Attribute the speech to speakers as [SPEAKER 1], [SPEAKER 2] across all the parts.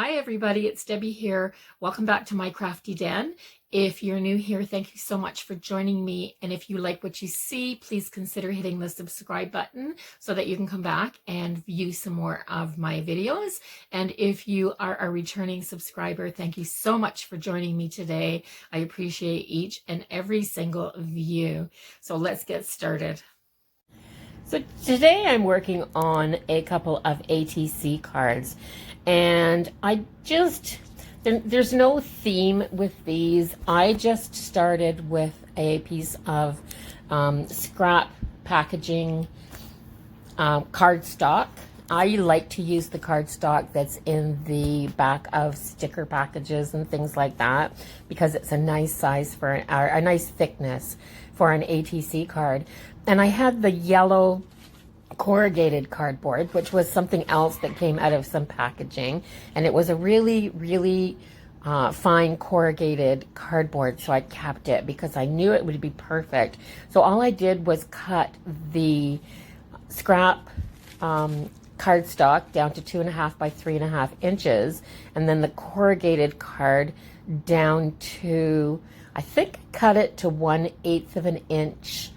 [SPEAKER 1] Hi everybody, it's Debbie here. Welcome back to My Crafty Den. If you're new here, thank you so much for joining me. And if you like what you see, please consider hitting the subscribe button so that you can come back and view some more of my videos. And if you are a returning subscriber, thank you so much for joining me today. I appreciate each and every single view. So let's get started. So today I'm working on a couple of ATC cards, and there's no theme with these. I just started with a piece of scrap packaging cardstock. I like to use the cardstock that's in the back of sticker packages and things like that because it's a nice size for a nice thickness for an ATC card. And I had the yellow corrugated cardboard, which was something else that came out of some packaging, and it was a really fine corrugated cardboard, so I kept it because I knew it would be perfect. So all I did was cut the scrap cardstock down to 2.5 by 3.5 inches, and then the corrugated card down to, I think I cut it to 1/8 of an inch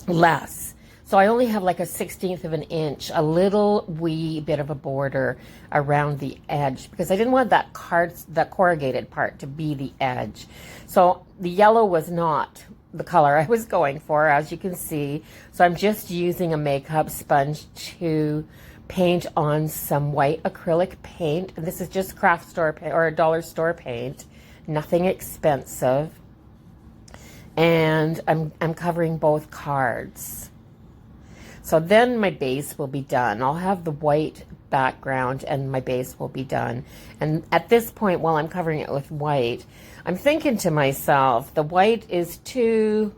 [SPEAKER 1] less. So I only have like a 1/16 of an inch, a little wee bit of a border around the edge because I didn't want that corrugated part to be the edge. So the yellow was not the color I was going for, as you can see. So I'm just using a makeup sponge to paint on some white acrylic paint. And this is just craft store paint or a dollar store paint, nothing expensive. And I'm covering both cards. So then my base will be done. I'll have the white background and my base will be done. And at this point, while I'm covering it with white, I'm thinking to myself, the white is too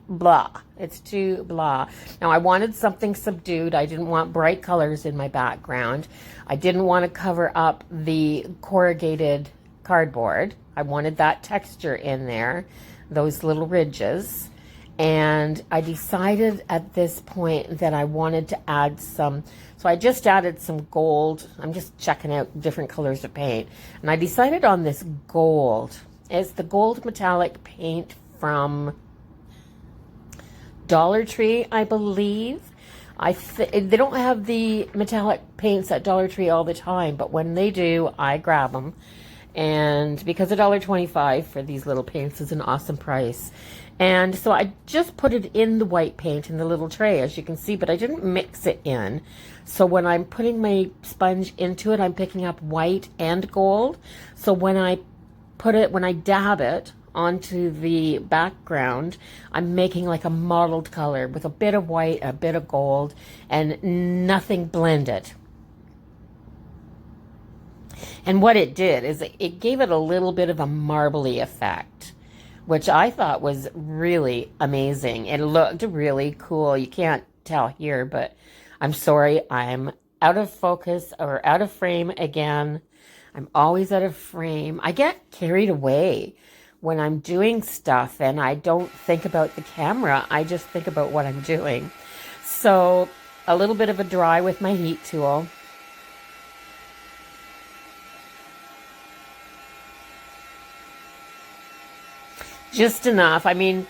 [SPEAKER 1] blah. It's too blah. Now I wanted something subdued. I didn't want bright colors in my background. I didn't want to cover up the corrugated cardboard. I wanted that texture in there, those little ridges. And I decided at this point that I wanted to add some, so I just added some gold. I'm just checking out different colors of paint. And I decided on this gold. It's the gold metallic paint from Dollar Tree, I believe. They don't have the metallic paints at Dollar Tree all the time, but when they do, I grab them. And because $1.25 for these little paints is an awesome price. And so I just put it in the white paint in the little tray, as you can see, but I didn't mix it in. So when I'm putting my sponge into it, I'm picking up white and gold. So when I dab it onto the background, I'm making like a mottled color with a bit of white, a bit of gold, and nothing blended. And what it did is it gave it a little bit of a marbly effect, which I thought was really amazing. It looked really cool. You can't tell here, but I'm sorry, I'm out of focus or out of frame again. I'm always out of frame. I get carried away when I'm doing stuff and I don't think about the camera. I just think about what I'm doing. So a little bit of a dry with my heat tool. Just enough. I mean,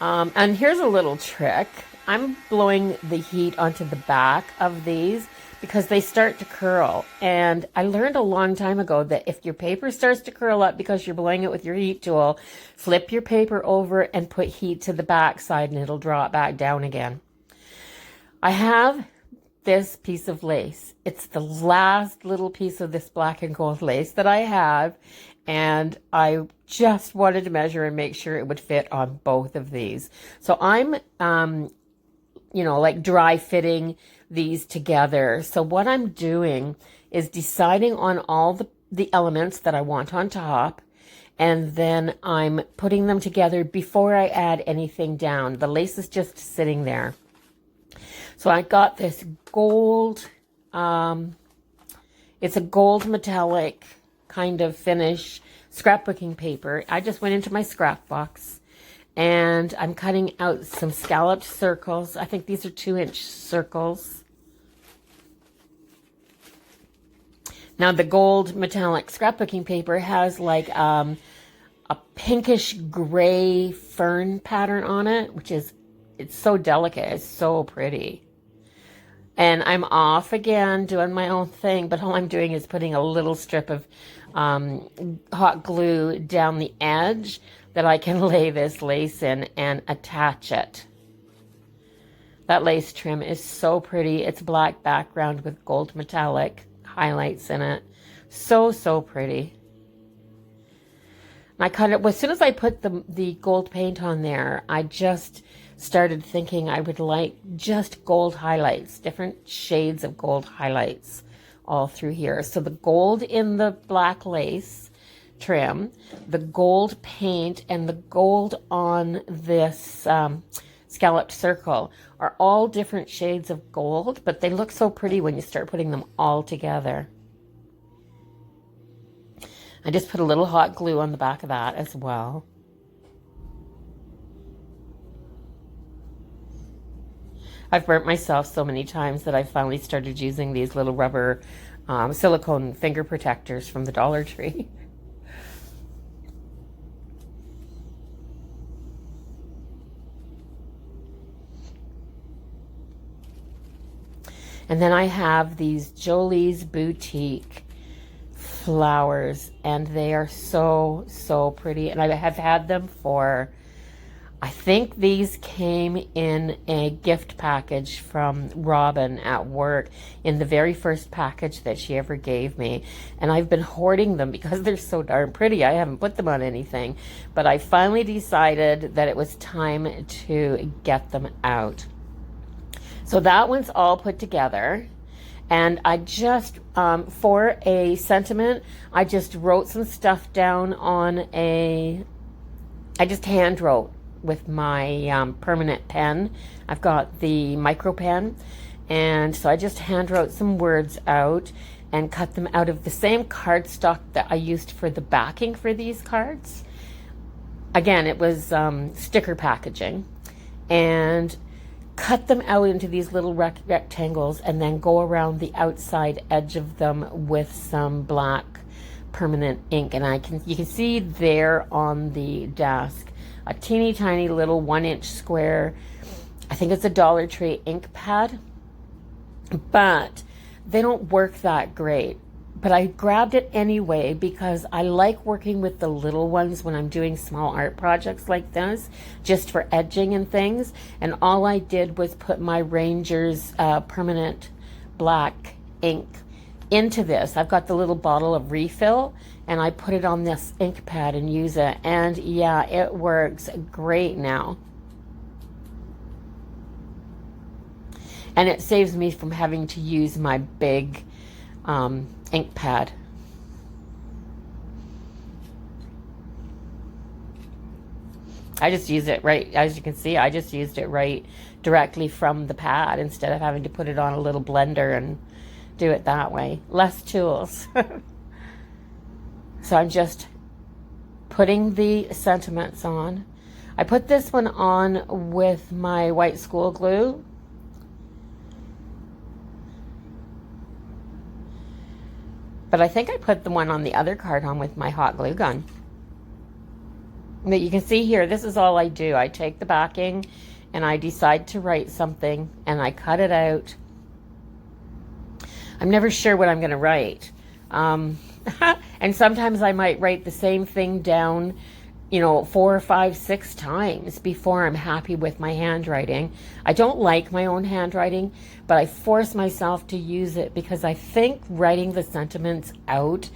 [SPEAKER 1] and here's a little trick. I'm blowing the heat onto the back of these because they start to curl. And I learned a long time ago that if your paper starts to curl up because you're blowing it with your heat tool, flip your paper over and put heat to the back side and it'll draw it back down again. I have this piece of lace. It's the last little piece of this black and gold lace that I have. And I just wanted to measure and make sure it would fit on both of these. So I'm, like dry fitting these together. So what I'm doing is deciding on all the elements that I want on top. And then I'm putting them together before I add anything down. The lace is just sitting there. So I got this gold, it's a gold metallic kind of finish scrapbooking paper. I just went into my scrap box and I'm cutting out some scalloped circles. I think these are 2-inch circles. Now the gold metallic scrapbooking paper has like a pinkish gray fern pattern on it, which is, it's so delicate. It's so pretty. And I'm off again doing my own thing, but all I'm doing is putting a little strip of hot glue down the edge that I can lay this lace in and attach it. That lace trim is so pretty. It's black background with gold metallic highlights in it. So, so pretty. I kind of, as soon as I put the gold paint on there, I just started thinking I would like just gold highlights, different shades of gold highlights all through here. So the gold in the black lace trim, the gold paint, and the gold on this scalloped circle are all different shades of gold, but they look so pretty when you start putting them all together. I just put a little hot glue on the back of that as well. I've burnt myself so many times that I finally started using these little rubber silicone finger protectors from the Dollar Tree. And then I have these Jolie's Boutique flowers, and they are so, so pretty. And I have had them for, I think these came in a gift package from Robin at work, in the very first package that she ever gave me. And I've been hoarding them because they're so darn pretty. I haven't put them on anything, but I finally decided that it was time to get them out. So that one's all put together. And I just, for a sentiment, I just wrote some stuff down on I just hand wrote with my permanent pen. I've got the micro pen. And so I just hand wrote some words out and cut them out of the same cardstock that I used for the backing for these cards. Again, it was sticker packaging. And cut them out into these little rectangles and then go around the outside edge of them with some black permanent ink. And you can see there on the desk a teeny tiny little 1-inch square, I think it's a Dollar Tree ink pad, but they don't work that great. But I grabbed it anyway because I like working with the little ones when I'm doing small art projects like this, just for edging and things. And all I did was put my Ranger's permanent black ink into this. I've got the little bottle of refill, and I put it on this ink pad and use it. And yeah, it works great now. And it saves me from having to use my big ink pad. I just use it right, as you can see, I just used it right directly from the pad instead of having to put it on a little blender and do it that way. Less tools. So I'm just putting the sentiments on. I put this one on with my white school glue. But I think I put the one on the other card on with my hot glue gun. But you can see here, this is all I do. I take the backing and I decide to write something and I cut it out. I'm never sure what I'm going to write. And sometimes I might write the same thing down, 4, 5, 6 times before I'm happy with my handwriting. I don't like my own handwriting, but I force myself to use it because I think writing the sentiments out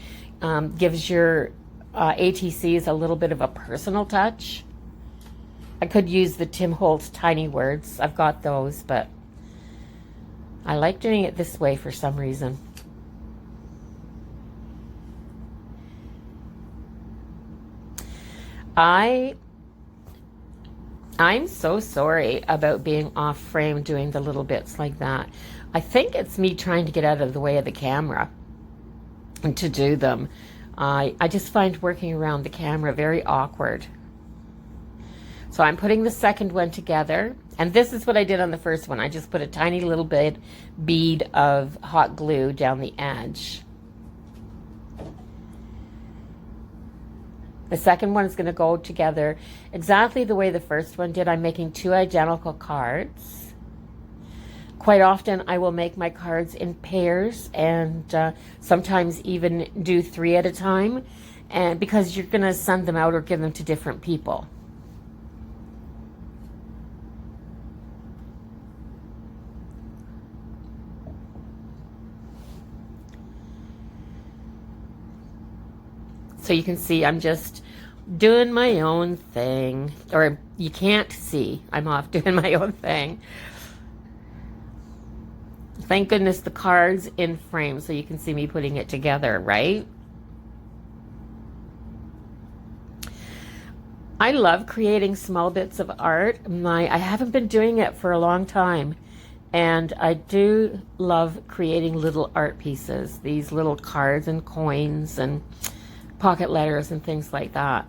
[SPEAKER 1] gives your ATCs a little bit of a personal touch. I could use the Tim Holtz tiny words. I've got those, but I like doing it this way for some reason. I'm so sorry about being off frame doing the little bits like that. I think it's me trying to get out of the way of the camera and to do them. I just find working around the camera very awkward. So I'm putting the second one together, and this is what I did on the first one. I just put a tiny little bead of hot glue down the edge. The second one is going to go together exactly the way the first one did. I'm making 2 identical cards. Quite often I will make my cards in pairs, and sometimes even do 3 at a time, and because you're going to send them out or give them to different people. So you can see I'm just doing my own thing, or you can't see, I'm off doing my own thing. Thank goodness the card's in frame so you can see me putting it together, right? I love creating small bits of art. I haven't been doing it for a long time, and I do love creating little art pieces, these little cards and coins and pocket letters and things like that.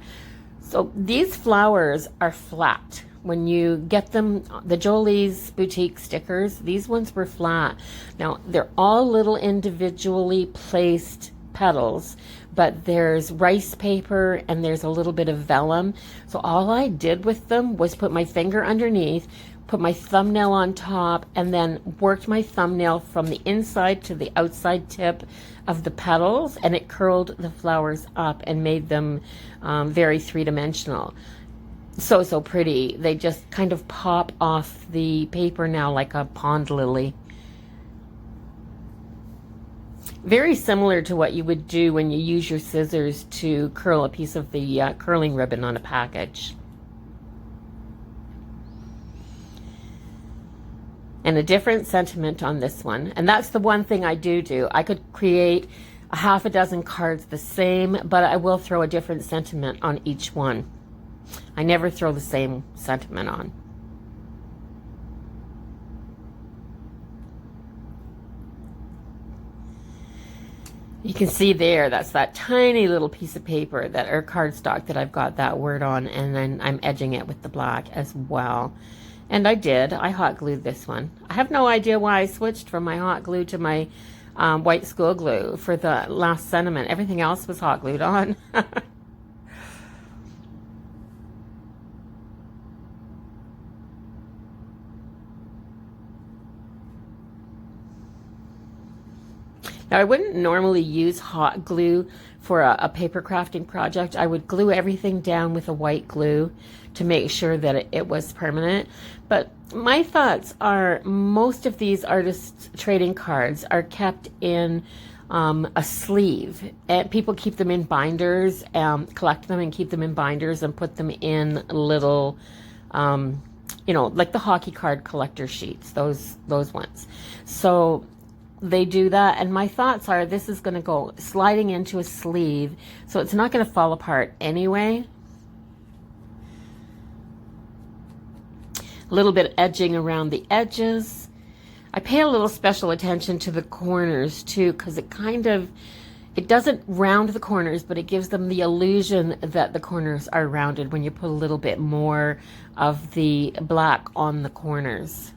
[SPEAKER 1] So these flowers are flat. When you get them, the Jolie's boutique stickers, these ones were flat. Now they're all little individually placed petals, but there's rice paper and there's a little bit of vellum. So all I did with them was put my finger underneath, put my thumbnail on top, and then worked my thumbnail from the inside to the outside tip of the petals, and it curled the flowers up and made them very three-dimensional. So pretty. They just kind of pop off the paper now like a pond lily. Very similar to what you would do when you use your scissors to curl a piece of the curling ribbon on a package. And a different sentiment on this one. And that's the one thing I do. I could create a half a dozen cards the same, but I will throw a different sentiment on each one. I never throw the same sentiment on. You can see there, that's that tiny little piece of paper that, or cardstock, that I've got that word on, and then I'm edging it with the black as well. And I hot glued this one. I have no idea why I switched from my hot glue to my white school glue for the last sentiment. Everything else was hot glued on. Now, I wouldn't normally use hot glue for a paper crafting project. I would glue everything down with a white glue to make sure that it was permanent. But my thoughts are most of these artist trading cards are kept in a sleeve. And people keep them in binders, collect them and keep them in binders and put them in little, like the hockey card collector sheets, those ones. So they do that, and my thoughts are this is going to go sliding into a sleeve, so it's not going to fall apart anyway. A little bit edging around the edges. I pay a little special attention to the corners too, because it doesn't round the corners, but it gives them the illusion that the corners are rounded when you put a little bit more of the black on the corners.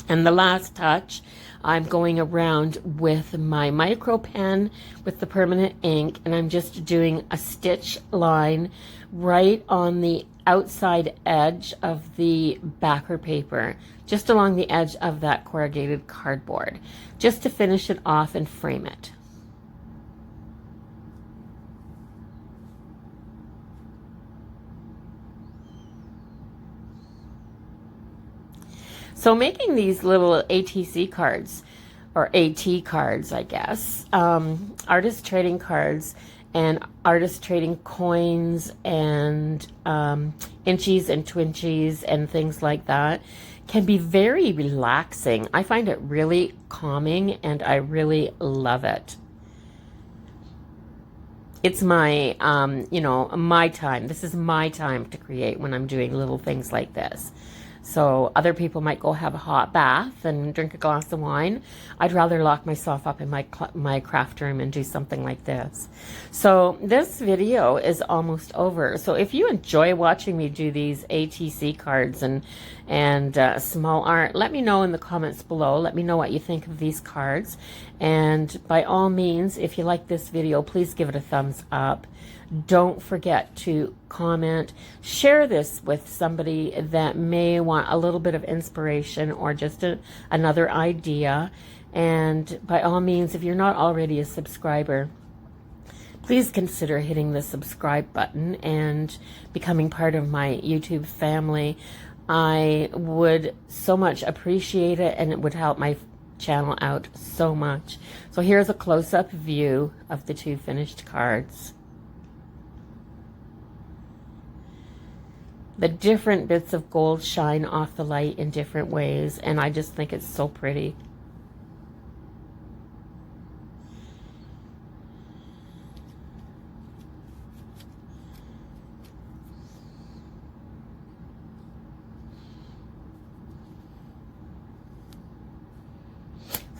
[SPEAKER 1] And the last touch, I'm going around with my micro pen with the permanent ink, and I'm just doing a stitch line right on the outside edge of the backer paper, just along the edge of that corrugated cardboard, just to finish it off and frame it. So making these little ATC cards, or AT cards, I guess, artist trading cards and artist trading coins and inchies and twinchies and things like that can be very relaxing. I find it really calming and I really love it. It's my, my time. This is my time to create when I'm doing little things like this. So other people might go have a hot bath and drink a glass of wine. I'd rather lock myself up in my craft room and do something like this. So this video is almost over. So if you enjoy watching me do these ATC cards and small art, let me know in the comments below. Let me know what you think of these cards. And by all means, if you like this video, please give it a thumbs up. Don't forget to comment, share this with somebody that may want a little bit of inspiration or just another idea. And by all means, if you're not already a subscriber, please consider hitting the subscribe button and becoming part of my YouTube family. I would so much appreciate it, and it would help my channel out so much. So here's a close-up view of the two finished cards. The different bits of gold shine off the light in different ways, and I just think it's so pretty.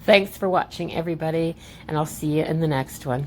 [SPEAKER 1] Thanks for watching, everybody, and I'll see you in the next one.